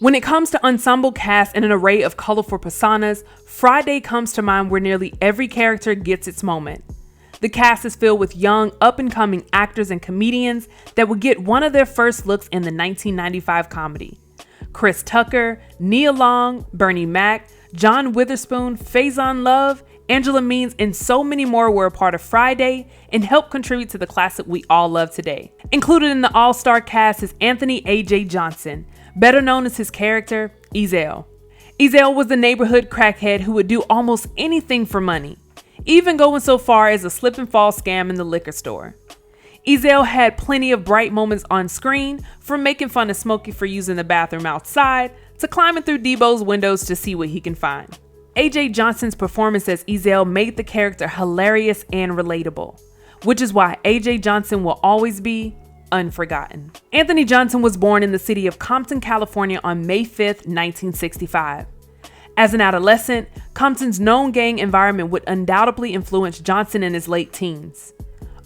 When it comes to ensemble cast and an array of colorful personas, Friday comes to mind where nearly every character gets its moment. The cast is filled with young, up-and-coming actors and comedians that would get one of their first looks in the 1995 comedy. Chris Tucker, Nia Long, Bernie Mac, John Witherspoon, Faison Love, Angela Means, and so many more were a part of Friday and helped contribute to the classic we all love today. Included in the all-star cast is Anthony A.J. Johnson, better known as his character, Ezell. Ezell was the neighborhood crackhead who would do almost anything for money, even going so far as a slip and fall scam in the liquor store. Ezell had plenty of bright moments on screen, from making fun of Smokey for using the bathroom outside, to climbing through Debo's windows to see what he can find. A.J. Johnson's performance as Ezell made the character hilarious and relatable, which is why A.J. Johnson will always be unforgotten. Anthony Johnson was born in the city of Compton, California on May 5th, 1965. As an adolescent, Compton's known gang environment would undoubtedly influence Johnson in his late teens.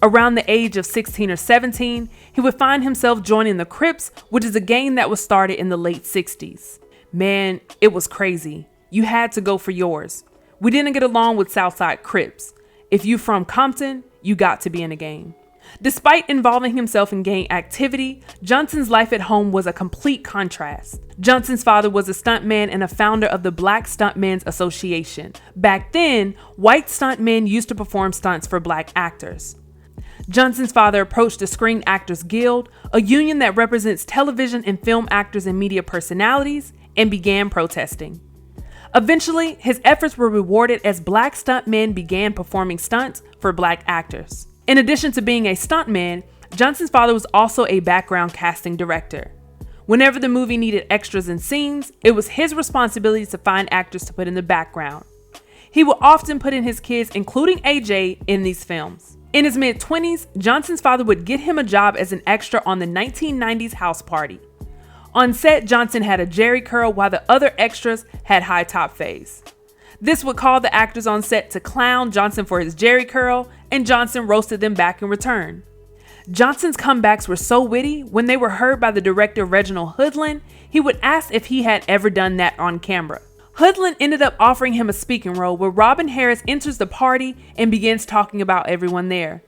Around the age of 16 or 17, he would find himself joining the Crips, which is a gang that was started in the late 60s. Man, it was crazy. You had to go for yours. We didn't get along with Southside Crips. If you from Compton, you got to be in a gang. Despite involving himself in gang activity, Johnson's life at home was a complete contrast. Johnson's father was a stuntman and a founder of the Black Stuntmen's Association. Back then, white stuntmen used to perform stunts for black actors. Johnson's father approached the Screen Actors Guild, a union that represents television and film actors and media personalities, and began protesting. Eventually, his efforts were rewarded as black stuntmen began performing stunts for black actors. In addition to being a stuntman, Johnson's father was also a background casting director. Whenever the movie needed extras and scenes, it was his responsibility to find actors to put in the background. He would often put in his kids, including AJ, in these films. In his mid-20s, Johnson's father would get him a job as an extra on the 1990s House Party. On set, Johnson had a jerry curl while the other extras had high top faves. This would call the actors on set to clown Johnson for his jerry curl, and Johnson roasted them back in return. Johnson's comebacks were so witty, when they were heard by the director Reginald Hudlin, he would ask if he had ever done that on camera. Hudlin ended up offering him a speaking role where Robin Harris enters the party and begins talking about everyone there.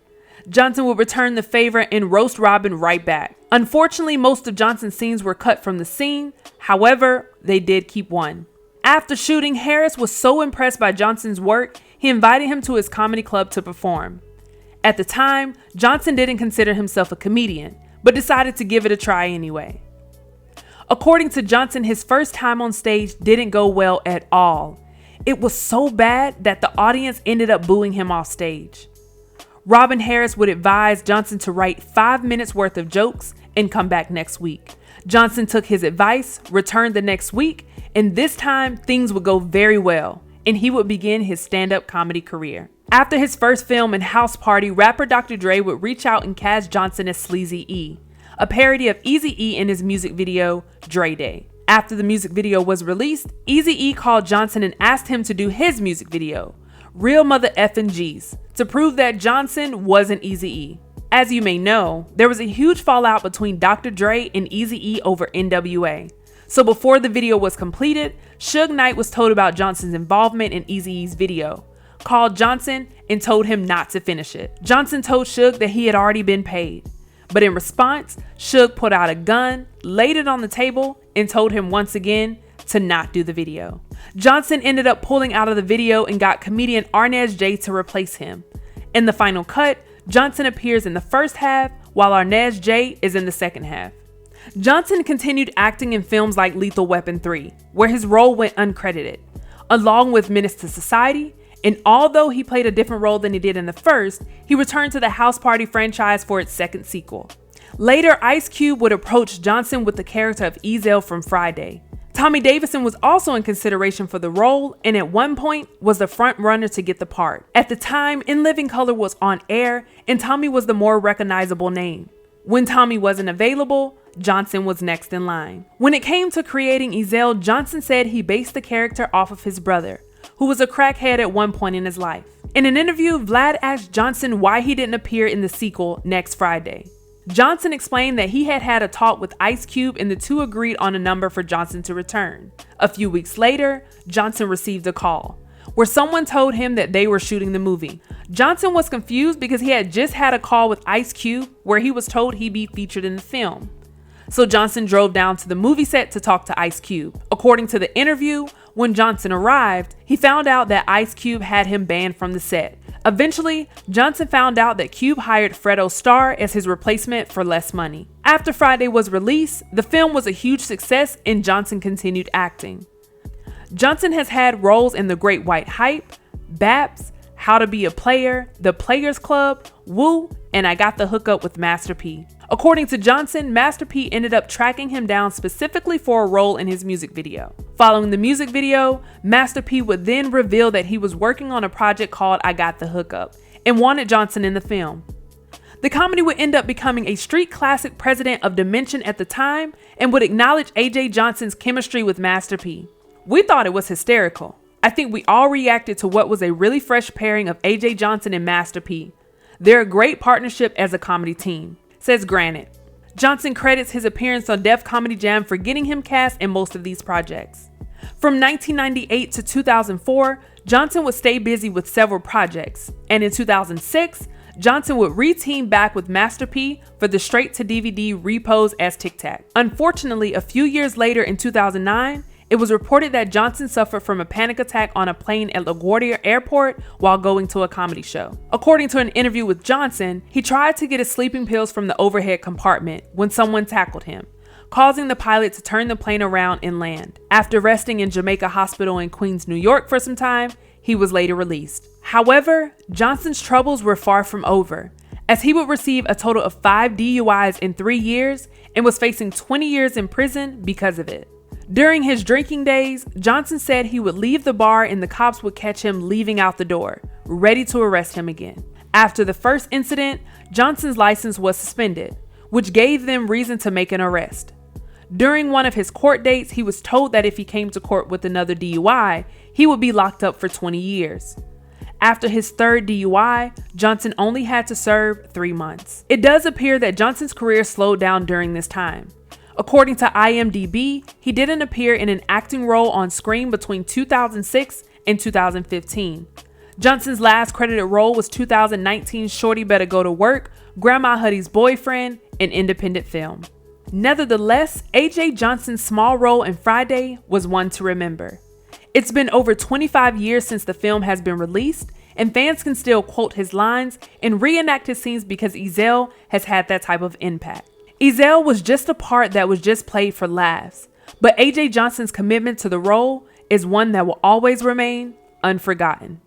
Johnson would return the favor and roast Robin right back. Unfortunately, most of Johnson's scenes were cut from the scene. However, they did keep one. After shooting, Harris was so impressed by Johnson's work, he invited him to his comedy club to perform. At the time, Johnson didn't consider himself a comedian, but decided to give it a try anyway. According to Johnson, his first time on stage didn't go well at all. It was so bad that the audience ended up booing him off stage. Robin Harris would advise Johnson to write 5 minutes worth of jokes and come back next week. Johnson took his advice, returned the next week, and this time things would go very well, and he would begin his stand-up comedy career. After his first film in House Party, rapper Dr. Dre would reach out and cast Johnson as Sleazy E, a parody of Eazy-E in his music video, Dre Day. After the music video was released, Eazy-E called Johnson and asked him to do his music video, Real Mother Effin' G's, to prove that Johnson wasn't Eazy-E. As you may know, there was a huge fallout between Dr. Dre and Eazy-E over NWA. So before the video was completed, Suge Knight was told about Johnson's involvement in Eazy-E's video, called Johnson and told him not to finish it. Johnson told Suge that he had already been paid. But in response, Suge put out a gun, laid it on the table, and told him once again to not do the video. Johnson ended up pulling out of the video and got comedian Arnaz J to replace him. In the final cut, Johnson appears in the first half, while Arnaz J is in the second half. Johnson continued acting in films like Lethal Weapon 3, where his role went uncredited, along with Menace to Society, and although he played a different role than he did in the first, he returned to the House Party franchise for its second sequel. Later, Ice Cube would approach Johnson with the character of Ezell from Friday. Tommy Davidson was also in consideration for the role, and at one point was the front runner to get the part. At the time, In Living Color was on air, and Tommy was the more recognizable name. When Tommy wasn't available, Johnson was next in line. When it came to creating Ezell, Johnson said he based the character off of his brother, who was a crackhead at one point in his life. In an interview, Vlad asked Johnson why he didn't appear in the sequel Next Friday. Johnson explained that he had had a talk with Ice Cube and the two agreed on a number for Johnson to return. A few weeks later, Johnson received a call where someone told him that they were shooting the movie. Johnson was confused because he had just had a call with Ice Cube where he was told he'd be featured in the film. So Johnson drove down to the movie set to talk to Ice Cube. According to the interview, when Johnson arrived, he found out that Ice Cube had him banned from the set. Eventually, Johnson found out that Cube hired Fredo Starr as his replacement for less money. After Friday was released, the film was a huge success and Johnson continued acting. Johnson has had roles in The Great White Hype, Baps, How to Be a Player, The Players Club, Woo, and I Got the Hookup with Master P. According to Johnson, Master P ended up tracking him down specifically for a role in his music video. Following the music video, Master P would then reveal that he was working on a project called I Got the Hookup and wanted Johnson in the film. The comedy would end up becoming a street classic president of Dimension at the time and would acknowledge AJ Johnson's chemistry with Master P. We thought it was hysterical. I think we all reacted to what was a really fresh pairing of AJ Johnson and Master P. They're a great partnership as a comedy team, says Granite. Johnson credits his appearance on Def Comedy Jam for getting him cast in most of these projects. From 1998 to 2004, Johnson would stay busy with several projects, and in 2006, Johnson would re-team back with Master P for the straight-to-DVD Repose as Tic Tac. Unfortunately, a few years later in 2009, it was reported that Johnson suffered from a panic attack on a plane at LaGuardia Airport while going to a comedy show. According to an interview with Johnson, he tried to get his sleeping pills from the overhead compartment when someone tackled him, causing the pilot to turn the plane around and land. After resting in Jamaica Hospital in Queens, New York for some time, he was later released. However, Johnson's troubles were far from over, as he would receive a total of 5 DUIs in 3 years and was facing 20 years in prison because of it. During his drinking days, Johnson said he would leave the bar and the cops would catch him leaving out the door, ready to arrest him again. After the first incident, Johnson's license was suspended, which gave them reason to make an arrest. During one of his court dates, he was told that if he came to court with another DUI, he would be locked up for 20 years. After his third DUI, Johnson only had to serve 3 months. It does appear that Johnson's career slowed down during this time. According to IMDb, he didn't appear in an acting role on screen between 2006 and 2015. Johnson's last credited role was 2019's Shorty Better Go to Work, Grandma Huddy's Boyfriend, an independent film. Nevertheless, AJ Johnson's small role in Friday was one to remember. It's been over 25 years since the film has been released, and fans can still quote his lines and reenact his scenes because Ezell has had that type of impact. Ezell was just a part that was just played for laughs, but AJ Johnson's commitment to the role is one that will always remain unforgotten.